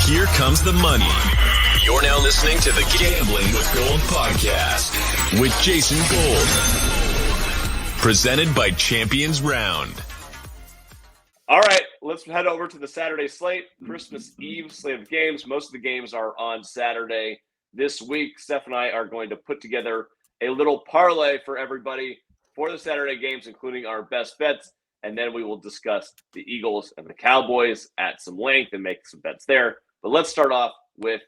Here comes the money. You're now listening to the Gambling with Gold podcast with Jason Gold. Presented by Champions Round. All right, let's head over to the Saturday slate. Christmas Eve slate of games. Most of the games are on Saturday this week. Steph and I are going to put together a little parlay for everybody for the Saturday games, including our best bets. And then we will discuss the Eagles and the Cowboys at some length and make some bets there. But let's start off with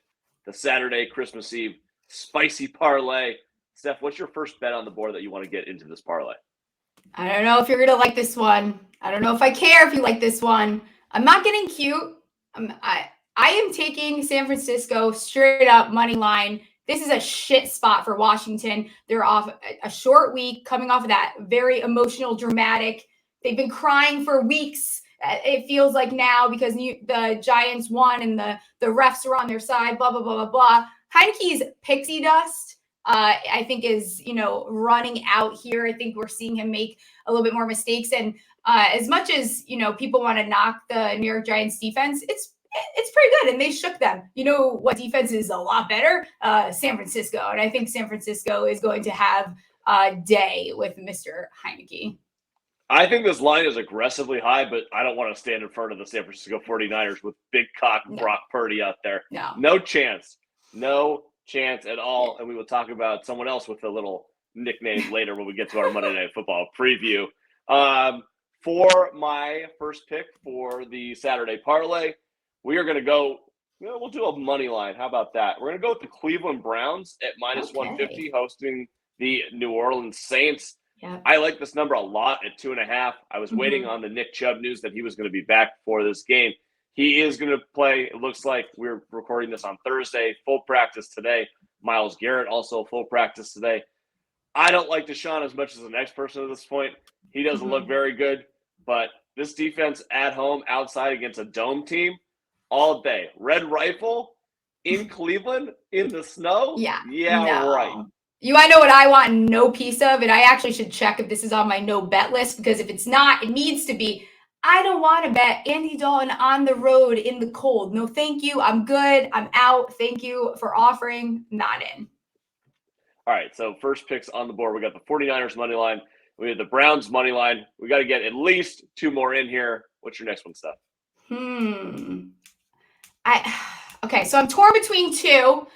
the Saturday Christmas Eve spicy parlay. Steph, what's your first bet on the board that you want to get into this parlay? I don't know if you're going to like this one. I don't know if I care if you like this one. I'm not getting cute. I am taking San Francisco straight up money line. This is a shit spot for Washington. They're off a short week, coming off of that very emotional, dramatic. They've been crying for weeks. It feels like now because the Giants won and the refs are on their side, blah, blah, blah, blah, blah. Heineke's pixie dust, I think is, running out here. I think we're seeing him make a little bit more mistakes. And as much as, people want to knock the New York Giants defense, it's pretty good. And they shook them. You know what defense is a lot better? San Francisco. And I think San Francisco is going to have a day with Mr. Heineke. I think this line is aggressively high, but I don't want to stand in front of the San Francisco 49ers with big cock Brock Purdy out there. No chance. No chance at all. And we will talk about someone else with a little nickname later when we get to our Monday Night Football preview. For my first pick for the Saturday parlay, we are going to go, we'll do a money line. How about that? We're going to go with the Cleveland Browns at minus 150 hosting the New Orleans Saints. Yeah. I like this number a lot at 2.5. I was waiting on the Nick Chubb news that he was going to be back for this game. He is going to play. It looks like we're recording this on Thursday. Full practice today. Myles Garrett also full practice today. I don't like Deshaun as much as the next person at this point. He doesn't look very good, but this defense at home, outside against a dome team, all day. Red Rifle in Cleveland in the snow? Right. I know what I want no piece of, and I actually should check if this is on my no bet list, because if it's not, it needs to be. I don't want to bet Andy Dalton on the road in the cold. No, thank you. I'm good. I'm out. Thank you for offering. Not in. All right, so first picks on the board. We got the 49ers money line. We have the Browns money line. We got to get at least two more in here. What's your next one, Steph? Okay, so I'm torn between two.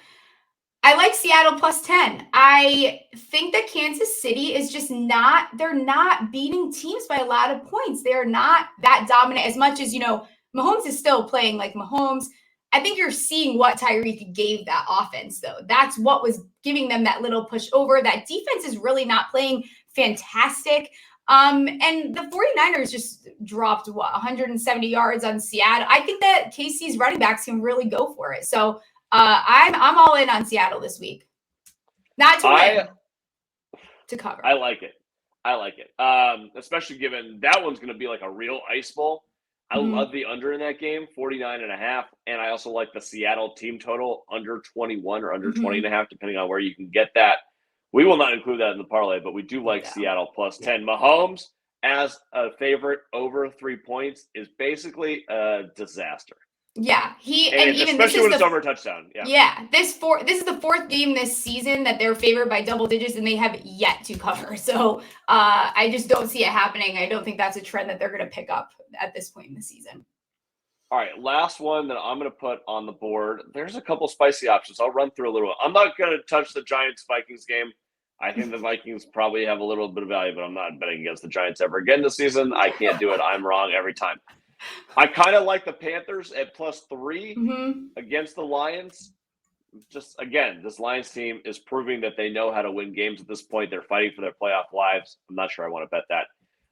I like Seattle plus 10. I think that Kansas City is just they're not beating teams by a lot of points. They're not that dominant as much as, Mahomes is still playing like Mahomes. I think you're seeing what Tyreek gave that offense, though. That's what was giving them that little push over. That defense is really not playing fantastic. And the 49ers just dropped, 170 yards on Seattle. I think that KC's running backs can really go for it. So, I'm all in on Seattle this week. Not to win, to cover. I like it. Especially given that one's going to be like a real ice bowl. I love the under in that game, 49.5. And I also like the Seattle team total under 21 or under 20.5, depending on where you can get that. We will not include that in the parlay, but we do like Seattle plus 10. Mahomes as a favorite over 3 points is basically a disaster. Yeah, especially when it's over a touchdown. This is the fourth game this season that they're favored by double digits, and they have yet to cover. So I just don't see it happening. I don't think that's a trend that they're going to pick up at this point in the season. All right, last one that I'm going to put on the board. There's a couple spicy options. I'll run through a little. I'm not going to touch the Giants-Vikings game. I think the Vikings probably have a little bit of value, but I'm not betting against the Giants ever again this season. I can't do it. I'm wrong every time. I kind of like the Panthers at plus 3 against the Lions. Just, again, this Lions team is proving that they know how to win games at this point. They're fighting for their playoff lives. I'm not sure I want to bet that.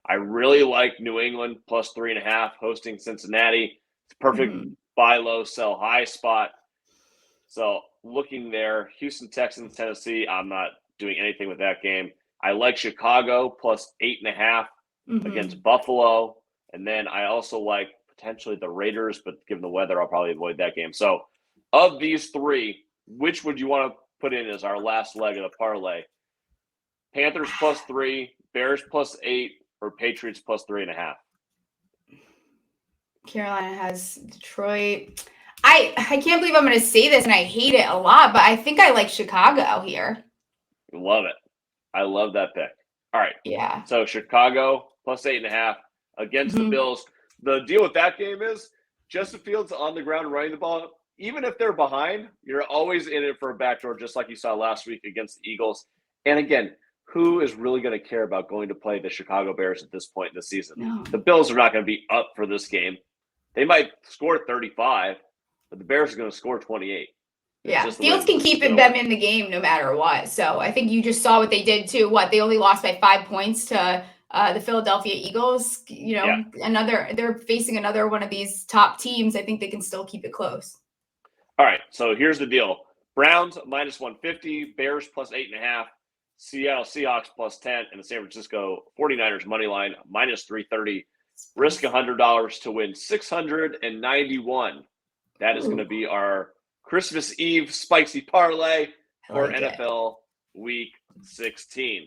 I really like New England plus 3.5 hosting Cincinnati. It's perfect buy low, sell high spot. So looking there, Houston Texans, Tennessee, I'm not doing anything with that game. I like Chicago plus 8.5 against Buffalo. And then I also like potentially the Raiders, but given the weather, I'll probably avoid that game. So of these three, which would you want to put in as our last leg of the parlay? Panthers plus 3, Bears plus 8, or Patriots plus 3.5? Carolina has Detroit. I can't believe I'm going to say this, and I hate it a lot, but I think I like Chicago here. Love it. I love that pick. All right. Yeah. So Chicago plus 8.5 against the Bills. The deal with that game is Justin Fields on the ground running the ball. Even if they're behind, you're always in it for a backdoor, just like you saw last week against the Eagles. And again, who is really going to care about going to play the Chicago Bears at this point in the season? No. The Bills are not going to be up for this game. They might score 35, but the Bears are going to score 28. Yeah, Fields can keep them in the game no matter what. So I think you just saw what they did too. They only lost by 5 points to the Philadelphia Eagles. You know, they're facing another one of these top teams. I think they can still keep it close. All right, so here's the deal. Browns minus 150, Bears plus 8.5, Seattle Seahawks plus 10, and the San Francisco 49ers money line minus 330. Risk $100 to win $691. That is going to be our Christmas Eve spicy parlay for NFL Week 16.